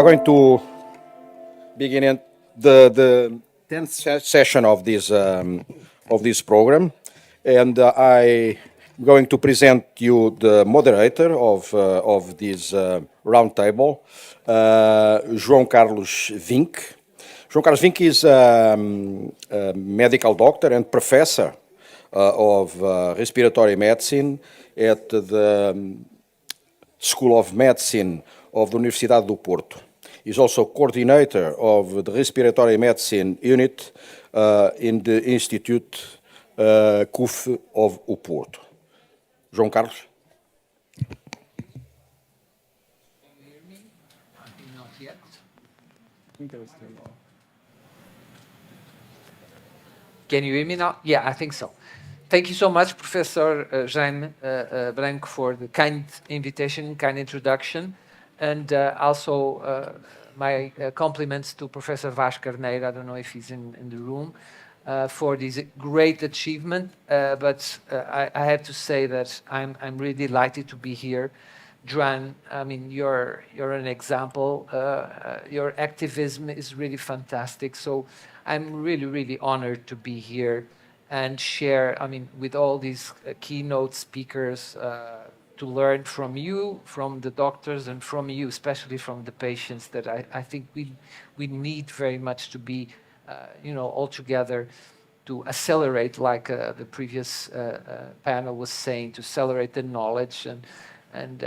We're going to begin in the 10th session of this program, and I'm going to present you the moderator of this roundtable, João Carlos Vinck. João Carlos Vinck is a medical doctor and professor of respiratory medicine at the School of Medicine of the Universidade de Loughborough. He's also coordinator of the respiratory medicine unit in the Institute Conf of Loughborough. João Carlos. Can you hear me? I think not yet. Can you hear me now? Yeah, I think so. Thank you so much, Professor Jaime Branco, for the kind invitation, kind introduction, and also my compliments to Professor Vasco Carneiro. I don't know if he's in the room, for this great achievement. But I have to say that I'm really delighted to be here. Joan, I mean, you're an example. Your activism is really fantastic. So I'm really honored to be here and share, I mean, with all these keynote speakers, to learn from you, from the doctors, and from you, especially from the patients, that I think we need very much to be, all together to accelerate, like the previous panel was saying, to accelerate the knowledge and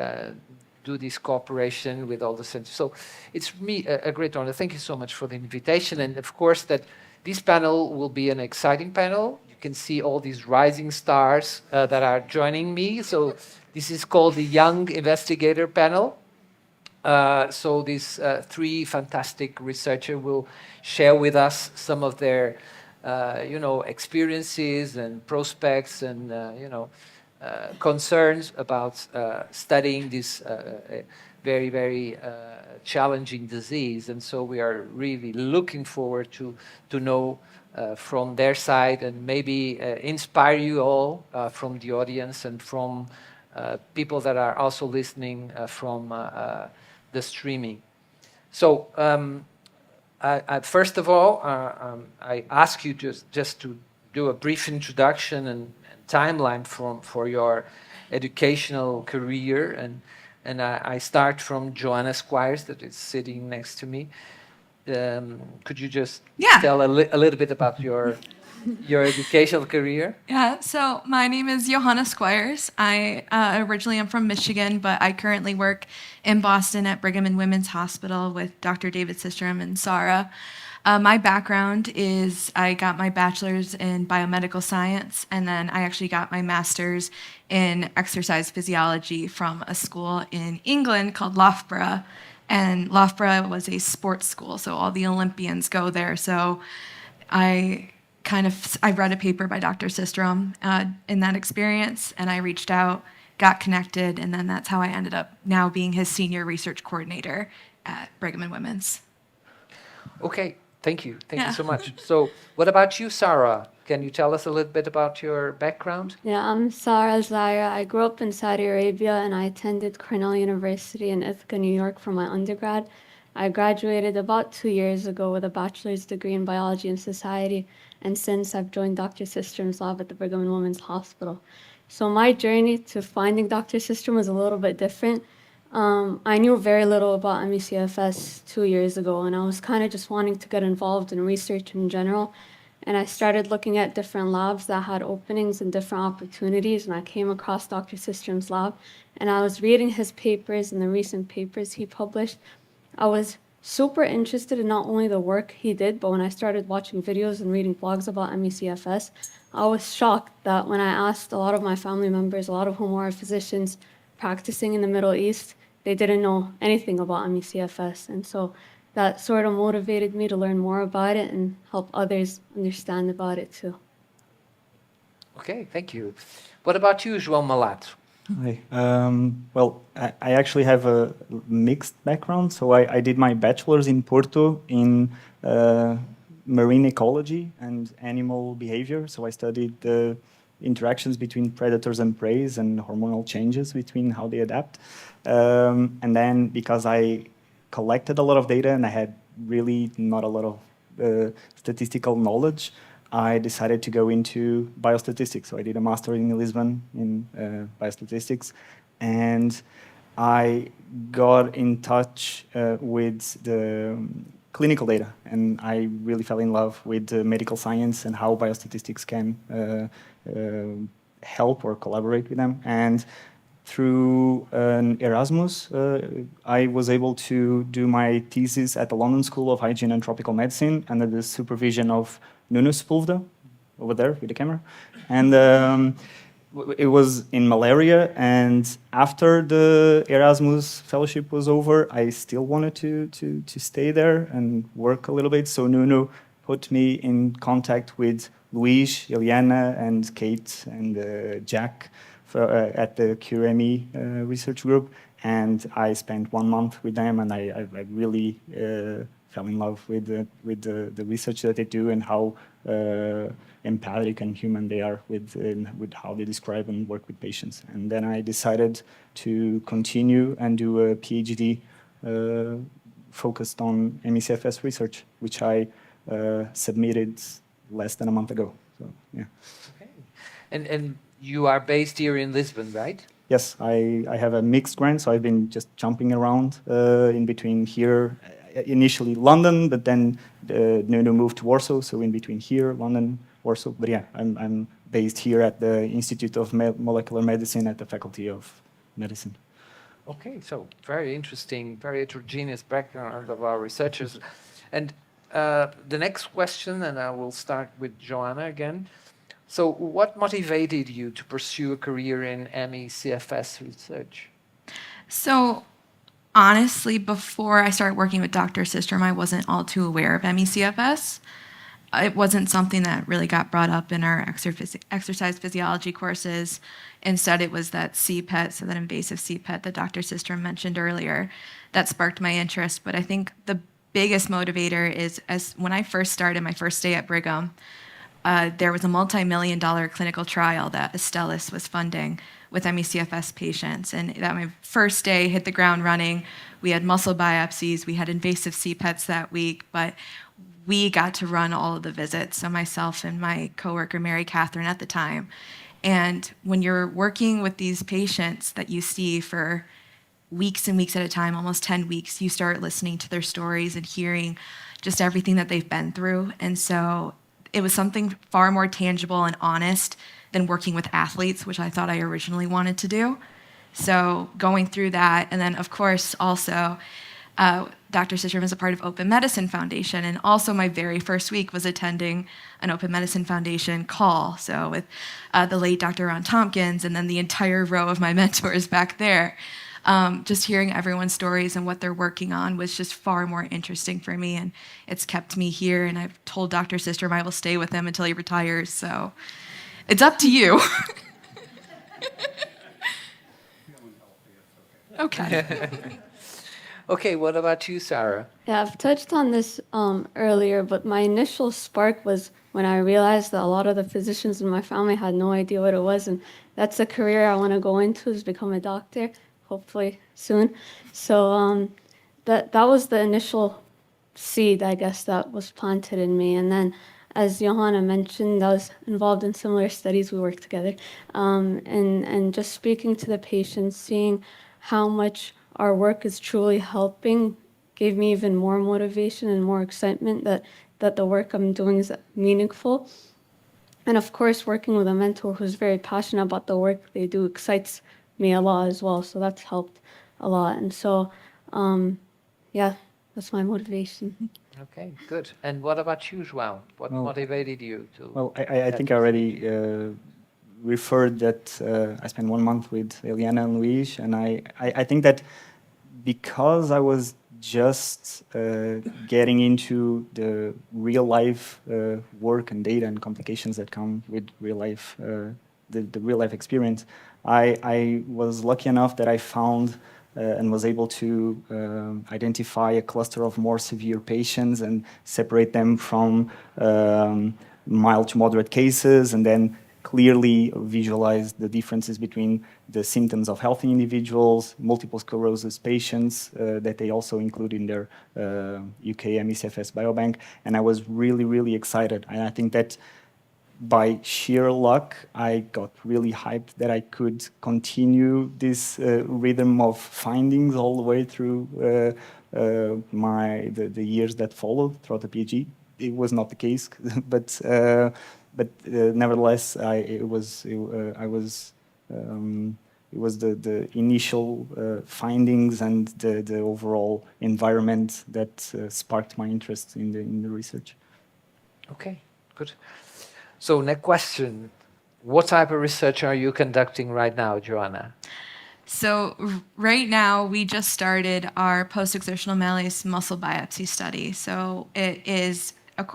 do this cooperation with all the centers. So it's me a great honor. Thank you so much for the invitation. And of course that this panel will be an exciting panel. You can see all these rising stars that are joining me. So this is called the Young Investigator panel. So these three fantastic researchers will share with us some of their, experiences and prospects and, concerns about studying this very challenging disease. And so we are really looking forward to know from their side and maybe inspire you all from the audience and from people that are also listening from the streaming. So first of all, I ask you just to do a brief introduction and timeline for your educational career, and I start from Johanna Squires, that is sitting next to me. Could you just tell a little bit about your educational career? Yeah, so my name is Johanna Squires. I originally am from Michigan, but I currently work in Boston at Brigham and Women's Hospital with Dr. David Systrom and Sarah. My background is I got my bachelor's in biomedical science, and then I actually got my master's in exercise physiology from a school in England called Loughborough. And Loughborough was a sports school, so all the Olympians go there. So I read a paper by Dr. Systrom in that experience, and I reached out, got connected, and then that's how I ended up now being his senior research coordinator at Brigham and Women's. Okay. Thank you. Thank you so much. So what about you, Sarah? Can you tell us a little bit about your background? Yeah, I'm Sarah Zaira. I grew up in Saudi Arabia, and I attended Cornell University in Ithaca, New York for my undergrad. I graduated about 2 years ago with a bachelor's degree in biology and society, and since I've joined Dr. Systrom's lab at the Brigham and Women's Hospital. So my journey to finding Dr. Systrom was a little bit different. I knew very little about ME/CFS 2 years ago, and I was kind of just wanting to get involved in research in general. And I started looking at different labs that had openings and different opportunities, and I came across Dr. Systrom's lab, and I was reading his papers and the recent papers he published. I was super interested in not only the work he did, but when I started watching videos and reading blogs about ME/CFS, I was shocked that when I asked a lot of my family members, a lot of whom are physicians practicing in the Middle East, they didn't know anything about ME/CFS. And so that sort of motivated me to learn more about it and help others understand about it too. Okay, thank you. What about you, João Malato? Hi. Well, I actually have a mixed background. So I did my bachelor's in Porto in marine ecology and animal behavior. So I studied the interactions between predators and prey and hormonal changes between how they adapt. And then because I collected a lot of data and I had really not a lot of statistical knowledge, I decided to go into biostatistics. So I did a master in Lisbon in biostatistics, and I got in touch with the clinical data, and I really fell in love with medical science and how biostatistics can help or collaborate with them. And through an Erasmus, I was able to do my thesis at the London School of Hygiene and Tropical Medicine under the supervision of Nuno Sepúlveda, over there with the camera. And it was in malaria, and after the Erasmus fellowship was over, I still wanted to stay there and work a little bit. So Nuno put me in contact with Luís, Eliana, and Kate, and Jack at the QME research group. And I spent 1 month with them, and I really fell in love with the research that they do and how empathic and human they are with how they describe and work with patients. And then I decided to continue and do a PhD focused on ME/CFS research, which I submitted less than a month ago. So yeah. Okay. And you are based here in Lisbon, right? Yes, I have a mixed grant, so I've been just jumping around in between here. Initially London, but then Nuno moved to Warsaw, so in between here, London, Warsaw. But yeah, I'm based here at the Institute of Molecular Medicine at the Faculty of Medicine. Okay, so very interesting, very heterogeneous background of our researchers. And the next question, and I will start with Johanna again. So what motivated you to pursue a career in ME/CFS research? So honestly, before I started working with Dr. Systrom, I wasn't all too aware of ME/CFS. It wasn't something that really got brought up in our exercise physiology courses. Instead, it was that CPET, so that invasive CPET that Dr. Systrom mentioned earlier, that sparked my interest. But I think the biggest motivator is, as when I first started my first day at Brigham, there was a multi-million-dollar clinical trial that Astellas was funding with ME/CFS patients. And that my first day hit the ground running. We had muscle biopsies, we had invasive CPETs that week, but we got to run all of the visits, so myself and my coworker, Mary Catherine, at the time. And when you're working with these patients that you see for weeks and weeks at a time, almost 10 weeks, you start listening to their stories and hearing just everything that they've been through. And so it was something far more tangible and honest than working with athletes, which I thought I originally wanted to do. So going through that, and then of course also Dr. Systrom is a part of Open Medicine Foundation, and also my very first week was attending an Open Medicine Foundation call, so with the late Dr. Ron Tompkins, and then the entire row of my mentors back there. Just hearing everyone's stories and what they're working on was just far more interesting for me, and it's kept me here, and I've told Dr. Systrom I will stay with him until he retires, so it's up to you. Okay. Okay, what about you, Sarah? Yeah, I've touched on this earlier, but my initial spark was when I realized that a lot of the physicians in my family had no idea what it was, and that's a career I want to go into, is become a doctor, hopefully soon. So that was the initial seed, I guess, that was planted in me. And then, as Johanna mentioned, I was involved in similar studies. We worked together, and just speaking to the patients, seeing how much our work is truly helping gave me even more motivation and more excitement that the work I'm doing is meaningful. And of course, working with a mentor who's very passionate about the work they do excites me a lot as well. So that's helped a lot. And so, yeah, that's my motivation. Okay, good. And what about you, João? What motivated you to? Well, I think I already referred that I spent 1 month with Eliana and Luís, and I think that because I was just getting into the real life work and data and complications that come with real life, the real life experience, I was lucky enough that I found and was able to identify a cluster of more severe patients and separate them from mild to moderate cases, and then clearly visualize the differences between the symptoms of healthy individuals, multiple sclerosis patients that they also include in their UK MECFS biobank. And I was really, really excited. And I think that by sheer luck, I got really hyped that I could continue this rhythm of findings all the way through the years that followed throughout the PhD. It was not the case, but nevertheless, it was the initial findings and the overall environment that sparked my interest in the research. Okay, good. So next question, what type of research are you conducting right now, Johanna? So right now, we just started our post-exertional malaise muscle biopsy study. So it is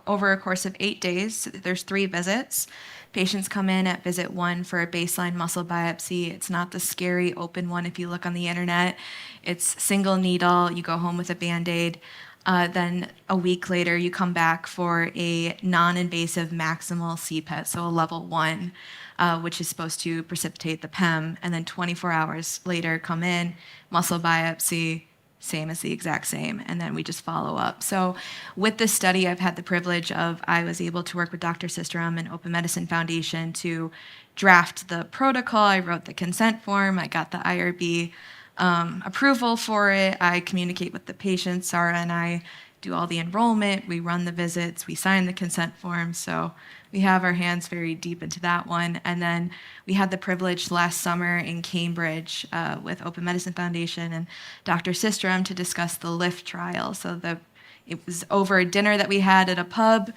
over a course of 8 days. There's 3 visits. Patients come in at visit 1 for a baseline muscle biopsy. It's not the scary open one if you look on the internet. It's single needle. You go home with a Band-Aid. Then a week later, you come back for a non-invasive maximal CPET, so a level 1, which is supposed to precipitate the PEM. And then 24 hours later, come in, muscle biopsy, same as the exact same, and then we just follow up. So with this study, I've had the privilege of, I was able to work with Dr. Systrom and Open Medicine Foundation to draft the protocol. I wrote the consent form. I got the IRB approval for it. I communicate with the patients. Sarah and I do all the enrollment. We run the visits. We sign the consent form. So we have our hands very deep into that one. And then we had the privilege last summer in Cambridge with Open Medicine Foundation and Dr. Systrom to discuss the LIFT trial. So it was over a dinner that we had at a pub,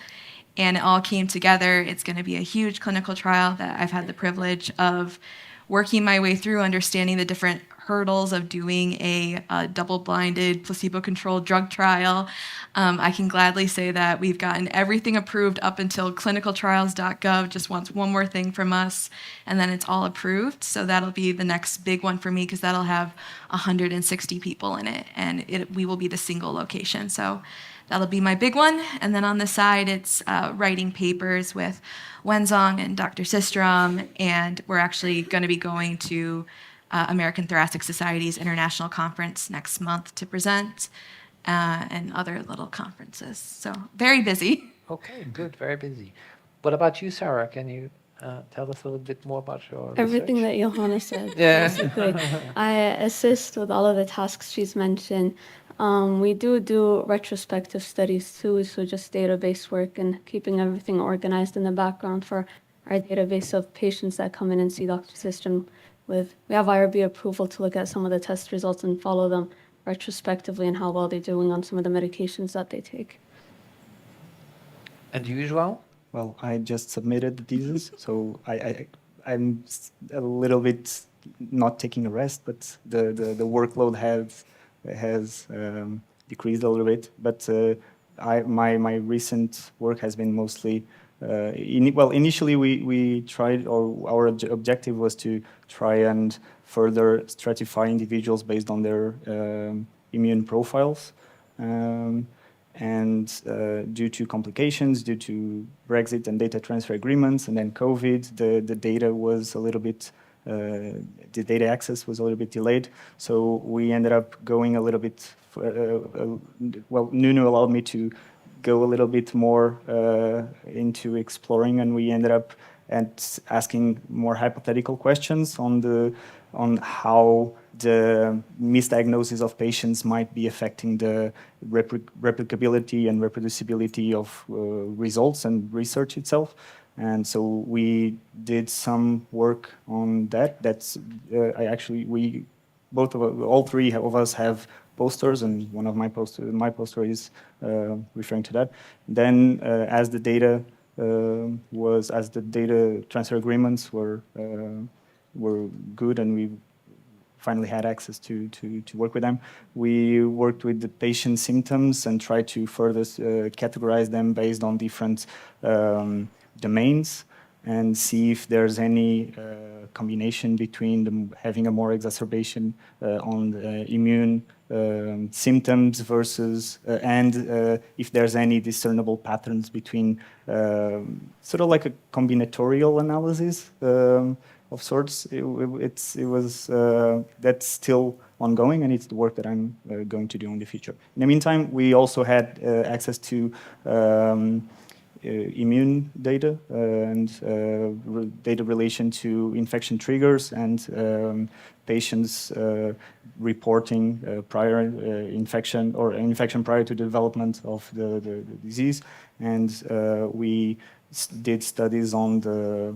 and it all came together. It's going to be a huge clinical trial that I've had the privilege of working my way through, understanding the different hurdles of doing a double-blinded, placebo-controlled drug trial. I can gladly say that we've gotten everything approved up until clinicaltrials.gov just wants one more thing from us, and then it's all approved. So that'll be the next big one for me, because that'll have 160 people in it, and we will be the single location. So that'll be my big one. And then on the side, it's writing papers with Wenzong and Dr. Systrom, and we're actually going to be going to American Thoracic Society's International Conference next month to present, and other little conferences. So very busy. Okay, good, very busy. What about you, Sarah? Can you tell us a little bit more about your Everything research? that Johanna said, Yeah. basically. I assist with all of the tasks she's mentioned. We do retrospective studies too, so just database work and keeping everything organized in the background for our database of patients that come in and see Dr. Systrom with. We have IRB approval to look at some of the test results and follow them retrospectively and how well they're doing on some of the medications that they take. And usual? Well, I just submitted the thesis, so I'm a little bit not taking a rest, but the workload has decreased a little bit. But my recent work has been mostly initially we tried, or our objective was to try and further stratify individuals based on their immune profiles. And due to complications, due to Brexit and data transfer agreements, and then COVID, the data was a little bit, the data access was a little bit delayed. So we ended up going a little bit, well, Nuno allowed me to go a little bit more into exploring, and we ended up asking more hypothetical questions on how the misdiagnosis of patients might be affecting the replicability and reproducibility of results and research itself. And so we did some work on that. That's all three of us have posters, and one of my poster is referring to that. Then as the data transfer agreements were good, and we finally had access to work with them, we worked with the patient symptoms and tried to further categorize them based on different domains, and see if there's any combination between them having a more exacerbation on the immune symptoms versus, and if there's any discernible patterns between sort of like a combinatorial analysis of sorts. That's still ongoing, and it's the work that I'm going to do in the future. In the meantime, we also had access to immune data and data relation to infection triggers and patients reporting prior infection or infection prior to the development of the disease. And we did studies on the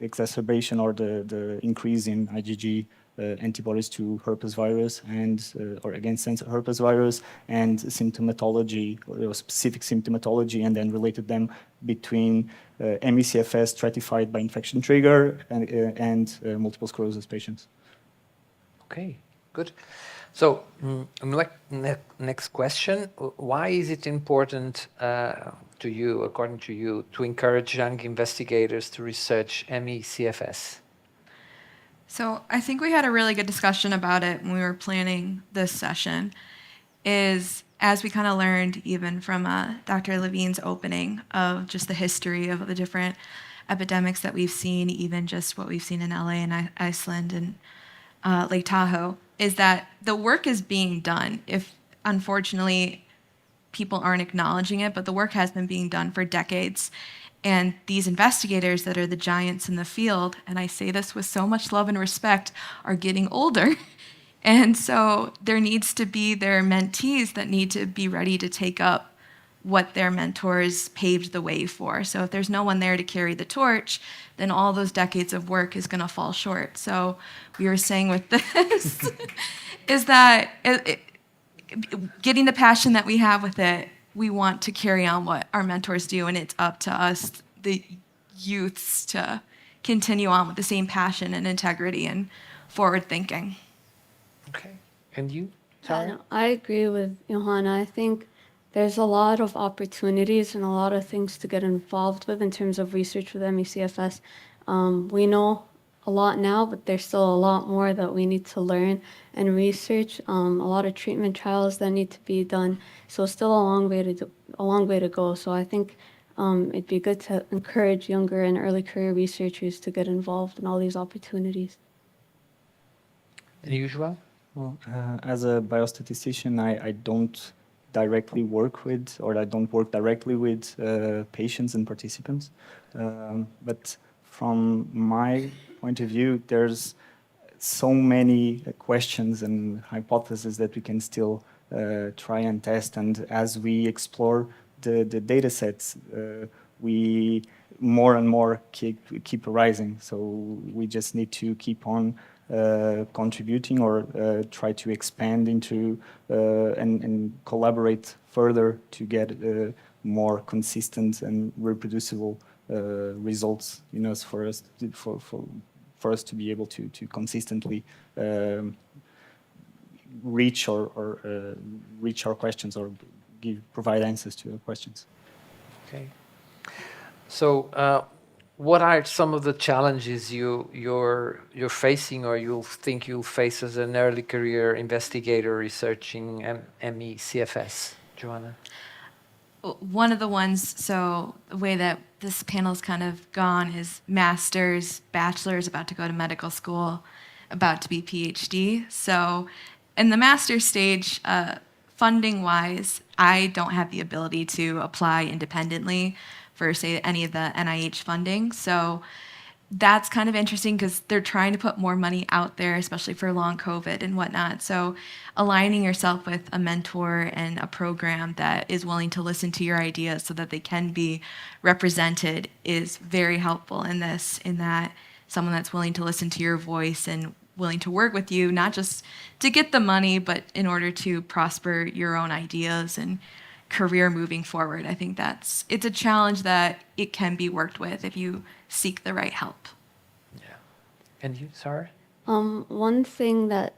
exacerbation or the increase in IgG antibodies to herpes virus and or against herpes virus and symptomatology or specific symptomatology, and then related them between ME/CFS stratified by infection trigger and multiple sclerosis patients. Okay, good. So next question: why is it important to you, according to you, to encourage young investigators to research ME/CFS? So I think we had a really good discussion about it when we were planning this session, is as we kind of learned even from Dr. Levine's opening of just the history of the different epidemics that we've seen, even just what we've seen in LA and Iceland and Lake Tahoe, is that the work is being done. If unfortunately people aren't acknowledging it, but the work has been being done for decades. And these investigators that are the giants in the field, and I say this with so much love and respect, are getting older. And so there needs to be their mentees that need to be ready to take up what their mentors paved the way for. So if there's no one there to carry the torch, then all those decades of work is going to fall short. So we were saying with this is that getting the passion that we have with it, we want to carry on what our mentors do, and it's up to us, the youths, to continue on with the same passion and integrity and forward thinking. Okay. And you, Sarah? I agree with Johanna. I think there's a lot of opportunities and a lot of things to get involved with in terms of research with ME/CFS. We know a lot now, but there's still a lot more that we need to learn and research. A lot of treatment trials that need to be done. So still a long way to go. So I think it'd be good to encourage younger and early career researchers to get involved in all these opportunities. And usual? Well, as a biostatistician, I don't directly work with, or I don't work directly with patients and participants. But from my point of view, there's so many questions and hypotheses that we can still try and test. And as we explore the data sets, we more and more keep arising. So we just need to keep on contributing or try to expand into and collaborate further to get more consistent and reproducible results, for us to be able to consistently reach our questions or provide answers to our questions. Okay. So what are some of the challenges you're facing, or you'll think you'll face as an early career investigator researching ME/CFS, Johanna? One of the ones, so the way that this panel's kind of gone is masters, bachelors, about to go to medical school, about to be PhD. So in the master's stage, funding-wise, I don't have the ability to apply independently for, say, any of the NIH funding. So that's kind of interesting because they're trying to put more money out there, especially for long COVID and whatnot. So aligning yourself with a mentor and a program that is willing to listen to your ideas so that they can be represented is very helpful in this, in that someone that's willing to listen to your voice and willing to work with you, not just to get the money, but in order to prosper your own ideas and career moving forward. I think it's a challenge that it can be worked with if you seek the right help. Yeah. And you, Sarah? One thing that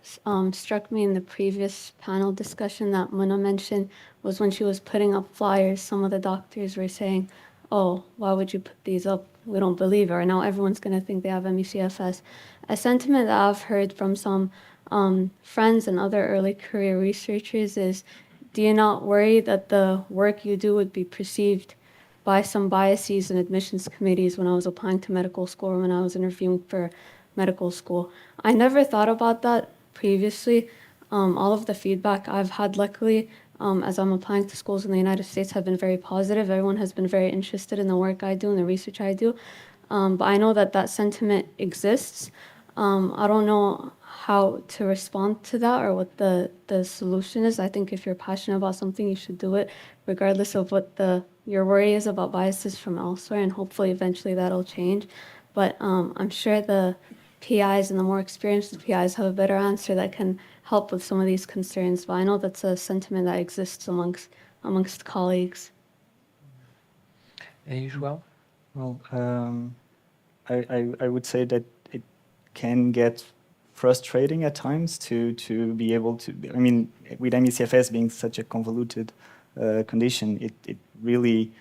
struck me in the previous panel discussion that Muna mentioned was when she was putting up flyers, some of the doctors were saying, "Oh, why would you put these up? We don't believe it, or now everyone's going to think they have ME/CFS." A sentiment that I've heard from some friends and other early career researchers is, do you not worry that the work you do would be perceived by some biases in admissions committees when I was applying to medical school or when I was interviewing for medical school? I never thought about that previously. All of the feedback I've had, luckily, as I'm applying to schools in the United States, have been very positive. Everyone has been very interested in the work I do and the research I do. But I know that that sentiment exists. I don't know how to respond to that or what the solution is. I think if you're passionate about something, you should do it, regardless of what your worry is about biases from elsewhere, and hopefully eventually that'll change. But I'm sure the PIs and the more experienced PIs have a better answer that can help with some of these concerns. But I know that's a sentiment that exists amongst colleagues. And you, well? Well, I would say that it can get frustrating at times to be able to, I mean, with ME/CFS being such a convoluted condition, it really,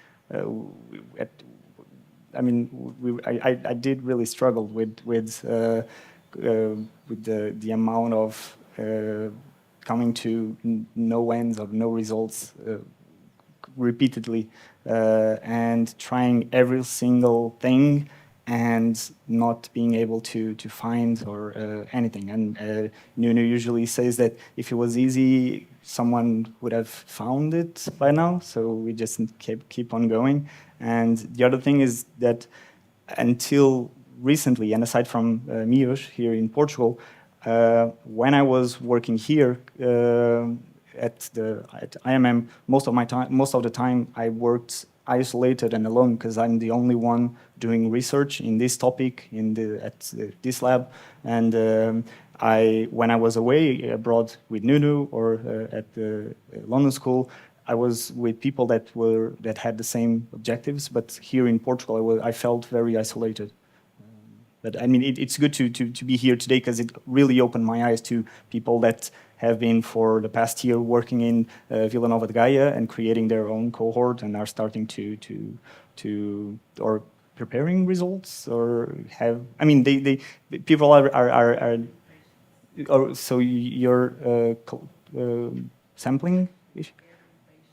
I did really struggle with the amount of coming to no ends or no results repeatedly, and trying every single thing and not being able to find or anything. And Nuno usually says that if it was easy, someone would have found it by now. So we just keep on going. And the other thing is that until recently, and aside from Mios here in Portugal, when I was working here at IMM, most of the time I worked isolated and alone because I'm the only one doing research in this topic at this lab. And when I was away abroad with Nuno or at the London School, I was with people that had the same objectives. But here in Portugal, I felt very isolated. But I mean, it's good to be here today because it really opened my eyes to people that have been for the past year working in Vila Nova de Gaia and creating their own cohort and are starting or preparing results or have. I mean, people are so you're sampling.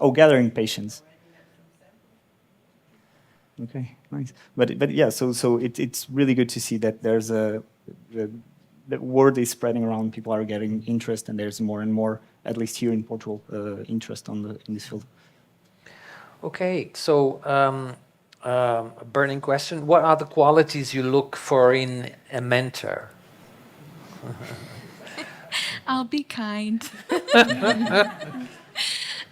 Oh, gathering patients. Okay, nice. But yeah, so it's really good to see that there's the word is spreading around. People are getting interest, and there's more and more, at least here in Portugal, interest in this field. Okay, so a burning question: what are the qualities you look for in a mentor? I'll be kind.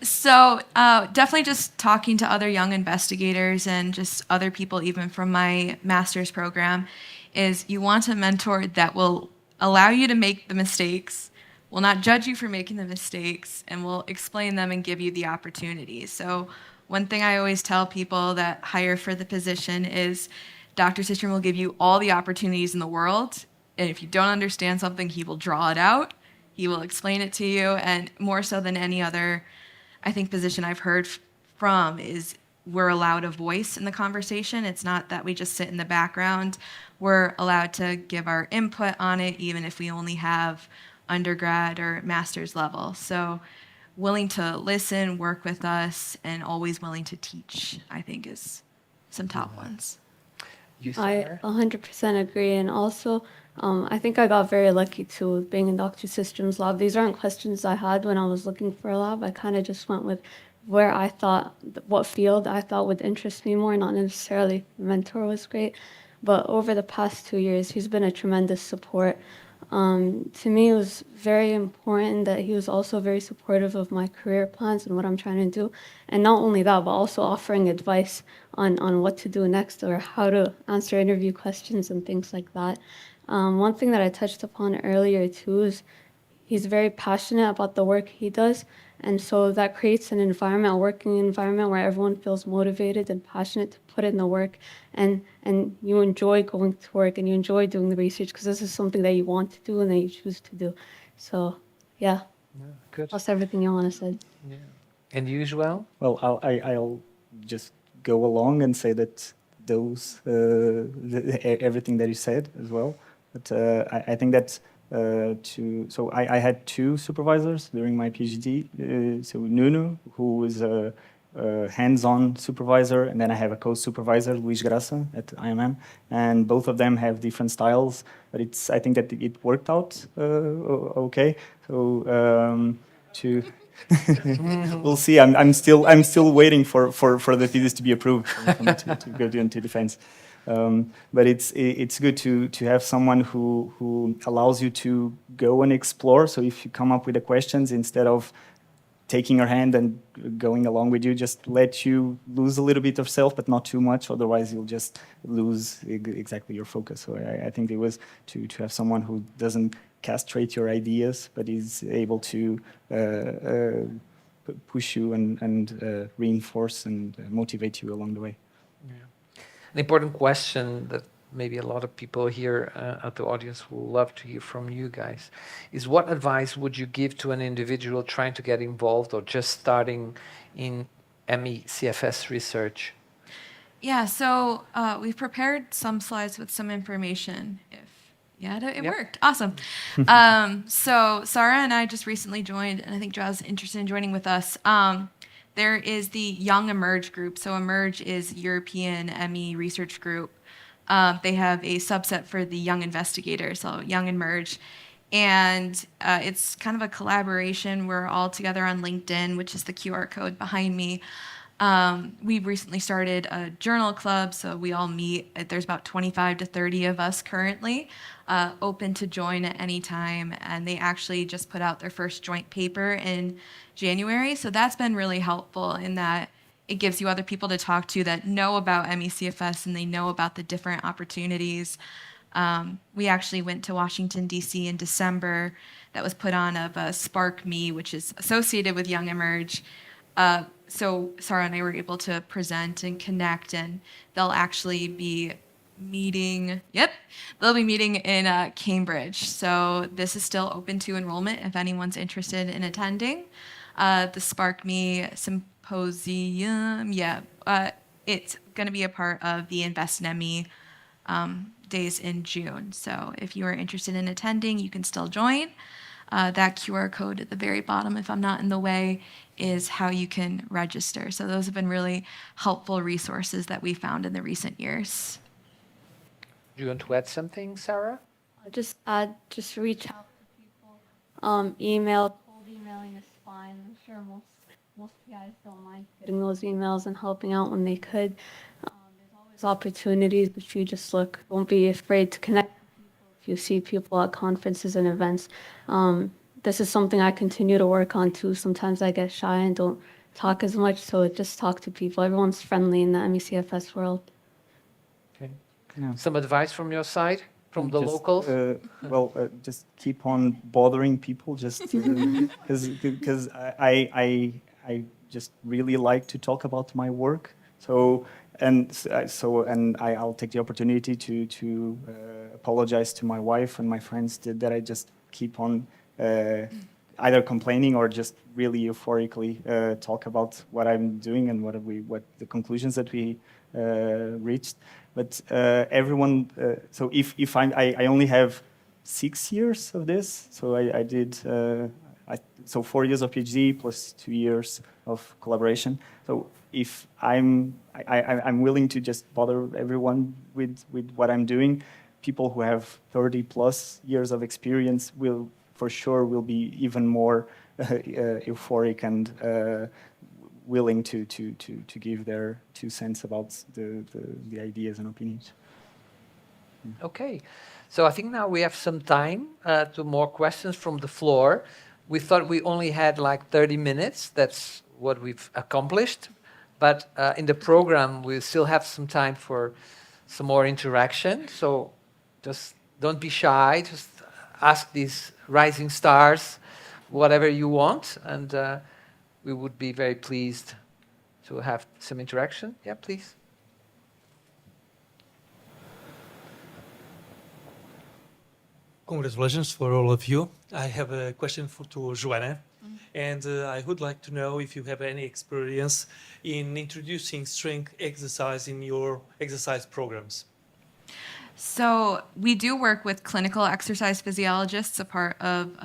So definitely just talking to other young investigators and just other people, even from my master's program, is you want a mentor that will allow you to make the mistakes, will not judge you for making the mistakes, and will explain them and give you the opportunities. So one thing I always tell people that hire for the position is Dr. Systrom will give you all the opportunities in the world, and if you don't understand something, he will draw it out, he will explain it to you, and more so than any other, I think, position I've heard from is we're allowed a voice in the conversation. It's not that we just sit in the background. We're allowed to give our input on it, even if we only have undergrad or master's level. So willing to listen, work with us, and always willing to teach, I think, is some top ones. I 100% agree. And also, I think I got very lucky too with being in Dr. Systrom's lab. These aren't questions I had when I was looking for a lab. I kind of just went with where I thought, what field I thought would interest me more, not necessarily the mentor was great. But over the past 2 years, he's been a tremendous support. To me, it was very important that he was also very supportive of my career plans and what I'm trying to do. And not only that, but also offering advice on what to do next or how to answer interview questions and things like that. One thing that I touched upon earlier too is he's very passionate about the work he does. And so that creates an environment, a working environment where everyone feels motivated and passionate to put in the work, and you enjoy going to work and you enjoy doing the research because this is something that you want to do and that you choose to do. So, yeah. Good. That's everything Johanna said. Yeah. And you as well? Well, I'll just go along and say that everything that you said as well. But I think that So I had two supervisors during my PhD. So Nuno, who is a hands-on supervisor, and then I have a co-supervisor, Luis Graça, at IMM, and both of them have different styles, but I think that it worked out okay. So we'll see. I'm still waiting for the thesis to be approved to go into defense. But it's good to have someone who allows you to go and explore. So if you come up with the questions, instead of taking your hand and going along with you, just let you lose a little bit of self, but not too much. Otherwise, you'll just lose exactly your focus. So I think it was to have someone who doesn't castrate your ideas, but is able to push you and reinforce and motivate you along the way. Yeah. An important question that maybe a lot of people here at the audience will love to hear from you guys is, what advice would you give to an individual trying to get involved or just starting in ME/CFS research? Yeah, so we've prepared some slides with some information. It worked. Awesome. So Sarah and I just recently joined, and I think Joa's interested in joining with us. There is the Young Emerge group. So Emerge is European ME research group. They have a subset for the Young Investigator, so Young Emerge. And it's kind of a collaboration. We're all together on LinkedIn, which is the QR code behind me. We've recently started a journal club, so we all meet. There's about 25 to 30 of us currently, open to join at any time. And they actually just put out their first joint paper in January. So that's been really helpful in that it gives you other people to talk to that know about ME/CFS and they know about the different opportunities. We actually went to Washington, D.C. in December. That was put on of Spark Me, which is associated with Young Emerge. So Sarah and I were able to present and connect, and they'll actually be meeting. They'll be meeting in Cambridge. So this is still open to enrollment if anyone's interested in attending. The Spark Me Symposium, it's going to be a part of the Invest in ME days in June. So if you are interested in attending, you can still join. That QR code at the very bottom, if I'm not in the way, is how you can register. So those have been really helpful resources that we found in the recent years. Do you want to add something, Sarah? Just reach out to people. Cold emailing is fine. I'm sure most guys don't mind getting those emails and helping out when they could. There's always opportunities, but you just don't be afraid to connect with people if you see people at conferences and events. This is something I continue to work on too. Sometimes I get shy and don't talk as much, so just talk to people. Everyone's friendly in the ME/CFS world. Okay. Yeah. Some advice from your side, from the locals? Just keep on bothering people, just because I just really like to talk about my work. I'll take the opportunity to apologize to my wife and my friends that I just keep on either complaining or just really euphorically talk about what I'm doing and what the conclusions that we reached. But everyone, so if I only have 6 years of this, so I did 4 years of PhD plus 2 years of collaboration. So if I'm willing to just bother everyone with what I'm doing, people who have 30 plus years of experience will be even more euphoric and willing to give their 2 cents about the ideas and opinions. Okay, so I think now we have some time to more questions from the floor. We thought we only had like 30 minutes. That's what we've accomplished. But in the program, we still have some time for some more interaction. So just don't be shy. Just ask these rising stars whatever you want. And we would be very pleased to have some interaction. Yeah, please. Congratulations for all of you. I have a question to Johanna. And I would like to know if you have any experience in introducing strength exercise in your exercise programs. So we do work with clinical exercise physiologists, a part of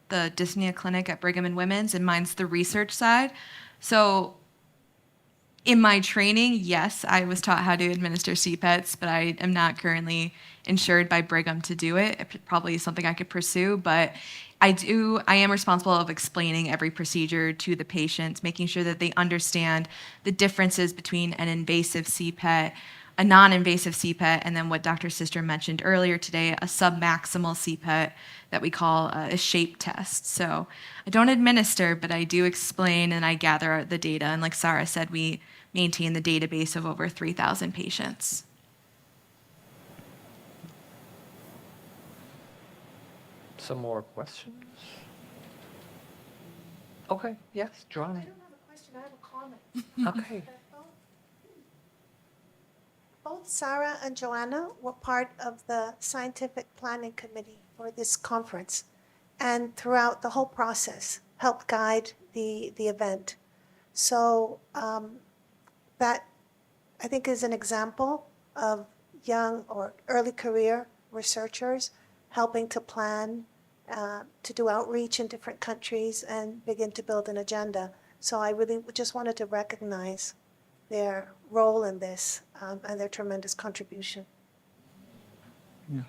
the dyspnea clinic at Brigham and Women's, and mine's the research side. So in my training, yes, I was taught how to administer CPETs, but I am not currently insured by Brigham to do it. It probably is something I could pursue, but I am responsible of explaining every procedure to the patients, making sure that they understand the differences between an invasive CPET, a non-invasive CPET, and then what Dr. Systrom mentioned earlier today, a submaximal CPET that we call a shape test. So I don't administer, but I do explain and I gather the data. And like Sarah said, we maintain the database of over 3,000 patients. Some more questions? Okay, yes, Johanna. I don't have a question, I have a comment. Okay. Both Sarah and Johanna were part of the scientific planning committee for this conference, and throughout the whole process, helped guide the event. So that, I think, is an example of young or early career researchers helping to plan, to do outreach in different countries and begin to build an agenda. So I really just wanted to recognize their role in this and their tremendous contribution. Yeah.